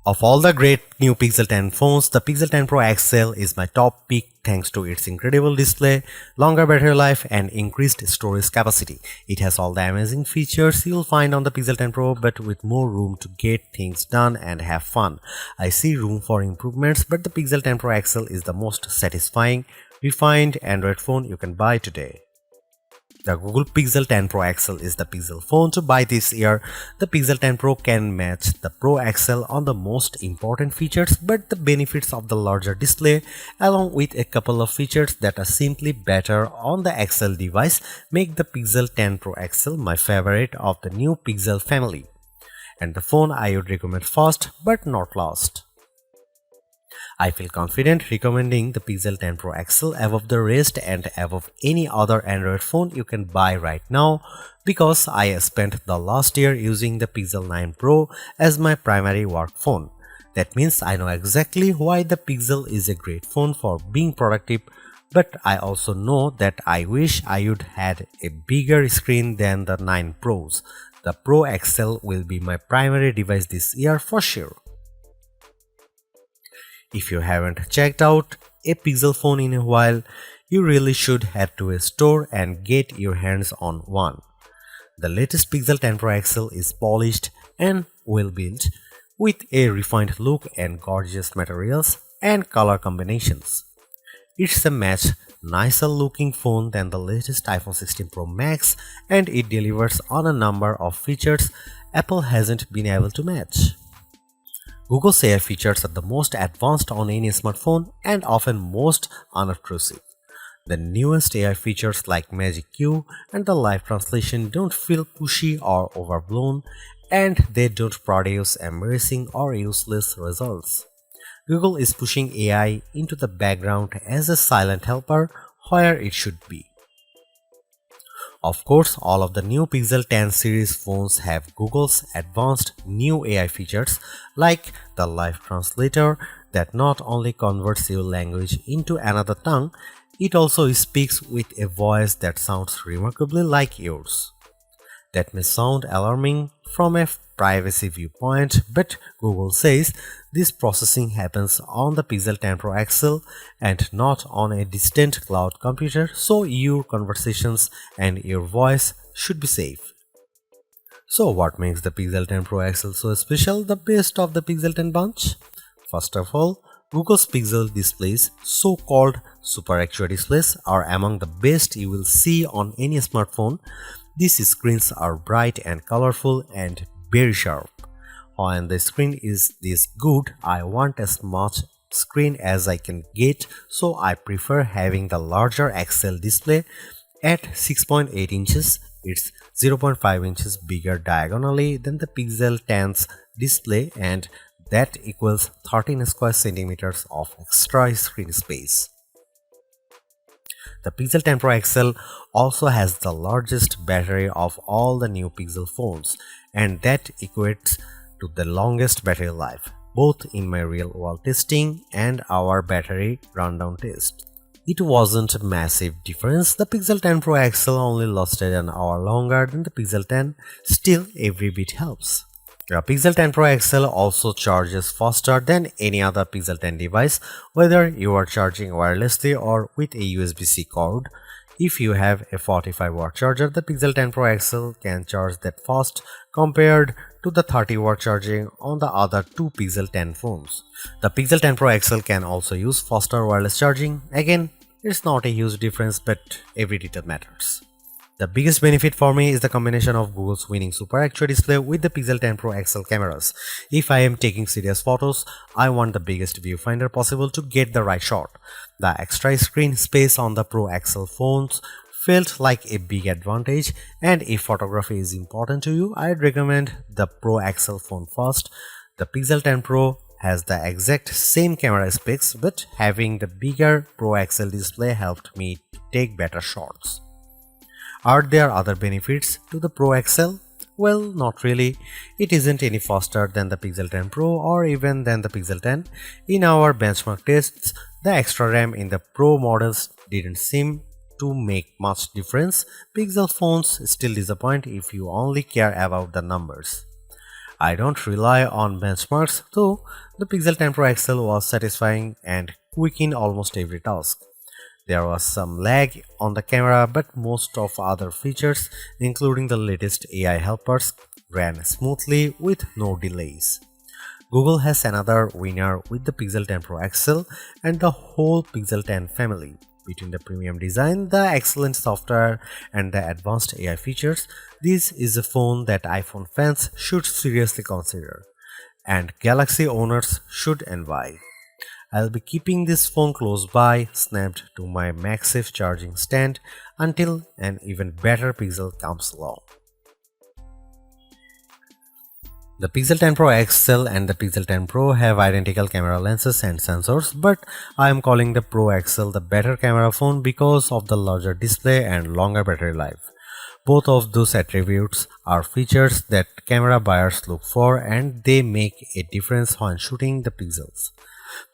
Of all the great new Pixel 10 phones, the Pixel 10 Pro XL is my top pick thanks to its incredible display, longer battery life and increased storage capacity. It has all the amazing features you'll find on the Pixel 10 Pro but with more room to get things done and have fun. I see room for improvements, but the Pixel 10 Pro XL is the most satisfying, refined Android phone you can buy today. The Google Pixel 10 Pro XL is the Pixel phone to buy this year. The Pixel 10 Pro can match the Pro XL on the most important features, but the benefits of the larger display, along with a couple of features that are simply better on the XL device, make the Pixel 10 Pro XL my favorite of the new Pixel family, and the phone I would recommend first but not last. I feel confident recommending the Pixel 10 Pro XL above the rest and above any other Android phone you can buy right now because I spent the last year using the Pixel 9 Pro as my primary work phone. That means I know exactly why the Pixel is a great phone for being productive, but I also know that I wish I would had a bigger screen than the 9 Pros. The Pro XL will be my primary device this year for sure. If you haven't checked out a Pixel phone in a while, you really should head to a store and get your hands on one. The latest Pixel 10 Pro XL is polished and well built with a refined look and gorgeous materials and color combinations. It's a much nicer looking phone than the latest iPhone 16 Pro Max, and it delivers on a number of features Apple hasn't been able to match. Google's AI features are the most advanced on any smartphone and often most unobtrusive. The newest AI features like Magic Q and the live translation don't feel pushy or overblown, and they don't produce embarrassing or useless results. Google is pushing AI into the background as a silent helper where it should be. Of course, all of the new Pixel 10 series phones have Google's advanced new AI features like the live translator that not only converts your language into another tongue, it also speaks with a voice that sounds remarkably like yours. That may sound alarming from a privacy viewpoint, but Google says this processing happens on the Pixel 10 Pro XL and not on a distant cloud computer, so your conversations and your voice should be safe. So what makes the Pixel 10 Pro XL so special, the best of the Pixel 10 bunch? First of all, Google's Pixel displays, so-called Super Actua displays, are among the best you will see on any smartphone. These screens are bright and colorful and very sharp. When the screen is this good, I want as much screen as I can get, so I prefer having the larger XL display at 6.8 inches. It's 0.5 inches bigger diagonally than the Pixel 10's display, and that equals 13 square centimeters of extra screen space. The Pixel 10 Pro XL also has the largest battery of all the new Pixel phones, and that equates to the longest battery life, both in my real-world testing and our battery rundown test. It wasn't a massive difference. The Pixel 10 Pro XL only lasted an hour longer than the Pixel 10, still every bit helps. The Pixel 10 Pro XL also charges faster than any other Pixel 10 device, whether you are charging wirelessly or with a USB-C cord. If you have a 45-watt charger, the Pixel 10 Pro XL can charge that fast compared to the 30-watt charging on the other two Pixel 10 phones. The Pixel 10 Pro XL can also use faster wireless charging. Again, it's not a huge difference, but every detail matters. The biggest benefit for me is the combination of Google's winning Super Actua display with the Pixel 10 Pro XL cameras. If I am taking serious photos, I want the biggest viewfinder possible to get the right shot. The extra screen space on the Pro XL phones felt like a big advantage, and if photography is important to you, I'd recommend the Pro XL phone first. The Pixel 10 Pro has the exact same camera specs, but having the bigger Pro XL display helped me to take better shots. Are there other benefits to the Pro XL? Well, not really. It isn't any faster than the Pixel 10 Pro or even than the Pixel 10. In our benchmark tests, the extra RAM in the Pro models didn't seem to make much difference. Pixel phones still disappoint if you only care about the numbers. I don't rely on benchmarks, though the Pixel 10 Pro XL was satisfying and quick in almost every task. There was some lag on the camera, but most of other features, including the latest AI helpers, ran smoothly with no delays. Google has another winner with the Pixel 10 Pro XL and the whole Pixel 10 family. Between the premium design, the excellent software, and the advanced AI features, this is a phone that iPhone fans should seriously consider, and Galaxy owners should envy. I'll be keeping this phone close by, snapped to my MagSafe charging stand until an even better Pixel comes along. The Pixel 10 Pro XL and the Pixel 10 Pro have identical camera lenses and sensors, but I am calling the Pro XL the better camera phone because of the larger display and longer battery life. Both of those attributes are features that camera buyers look for, and they make a difference when shooting the pixels.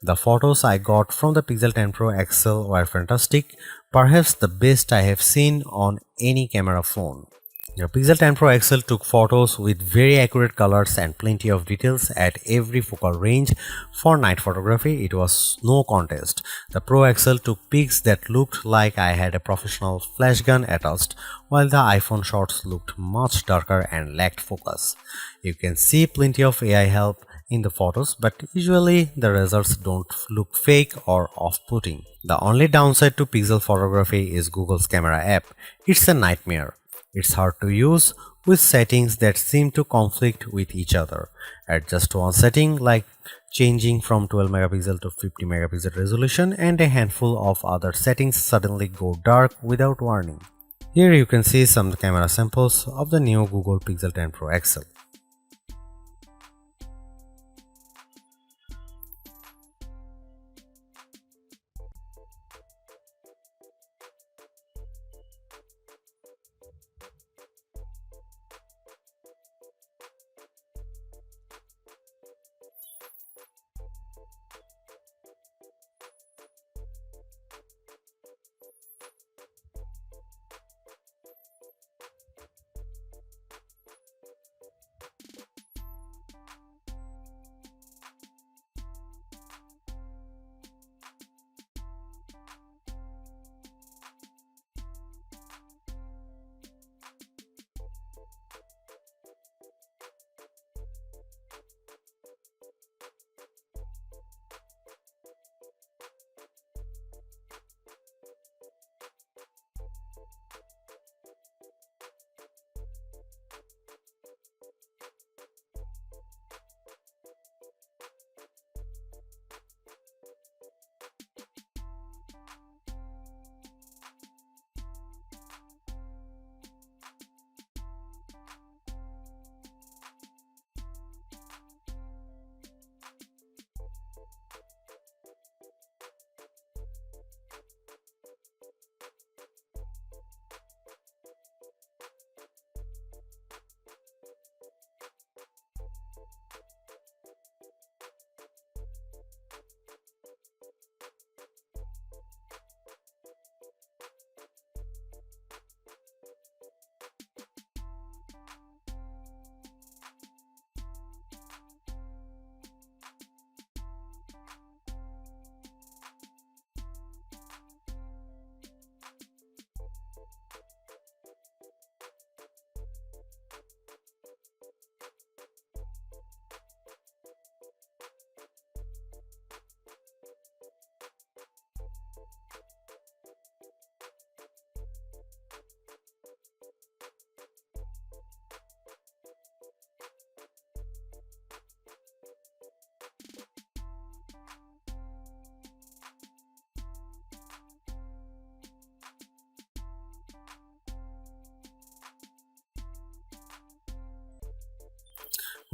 The photos I got from the Pixel 10 Pro XL were fantastic, perhaps the best I have seen on any camera phone. The Pixel 10 Pro XL took photos with very accurate colors and plenty of details at every focal range. For night photography, it was no contest. The Pro XL took pics that looked like I had a professional flash gun attached, while the iPhone shots looked much darker and lacked focus. You can see plenty of AI help in the photos, but usually the results don't look fake or off-putting. The only downside to Pixel photography is Google's camera app. It's a nightmare. It's hard to use with settings that seem to conflict with each other. Adjust one setting like changing from 12 megapixel to 50 megapixel resolution, and a handful of other settings suddenly go dark without warning. Here you can see some camera samples of the new Google Pixel 10 Pro XL.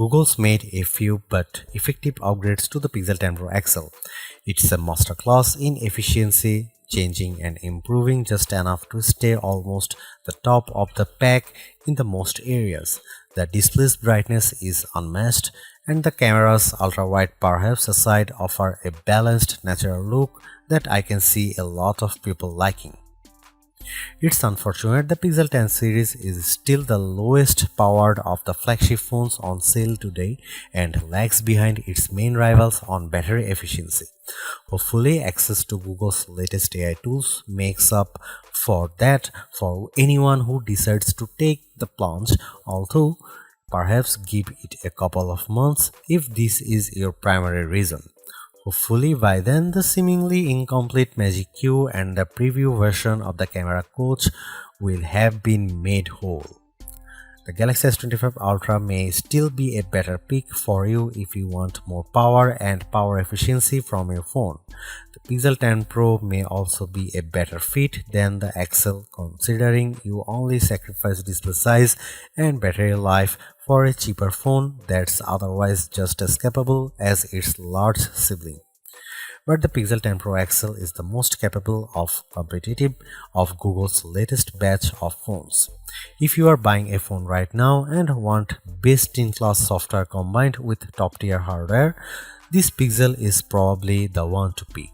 Google's made a few but effective upgrades to the Pixel 10 Pro XL. It's a masterclass in efficiency, changing and improving just enough to stay almost the top of the pack in the most areas. The display's brightness is unmatched, and the camera's ultra-wide perhaps aside offer a balanced natural look that I can see a lot of people liking. It's unfortunate the Pixel 10 series is still the lowest powered of the flagship phones on sale today and lags behind its main rivals on battery efficiency. Hopefully, access to Google's latest AI tools makes up for that for anyone who decides to take the plunge, although perhaps give it a couple of months if this is your primary reason. Hopefully by then the seemingly incomplete Magic Q and the preview version of the camera coach will have been made whole. The Galaxy S25 Ultra may still be a better pick for you if you want more power and power efficiency from your phone. The Pixel 10 Pro may also be a better fit than the XL considering you only sacrifice display size and battery life for a cheaper phone that's otherwise just as capable as its large sibling. But the Pixel 10 Pro XL is the most capable of competitive of Google's latest batch of phones. If you are buying a phone right now and want best-in-class software combined with top-tier hardware, this Pixel is probably the one to pick.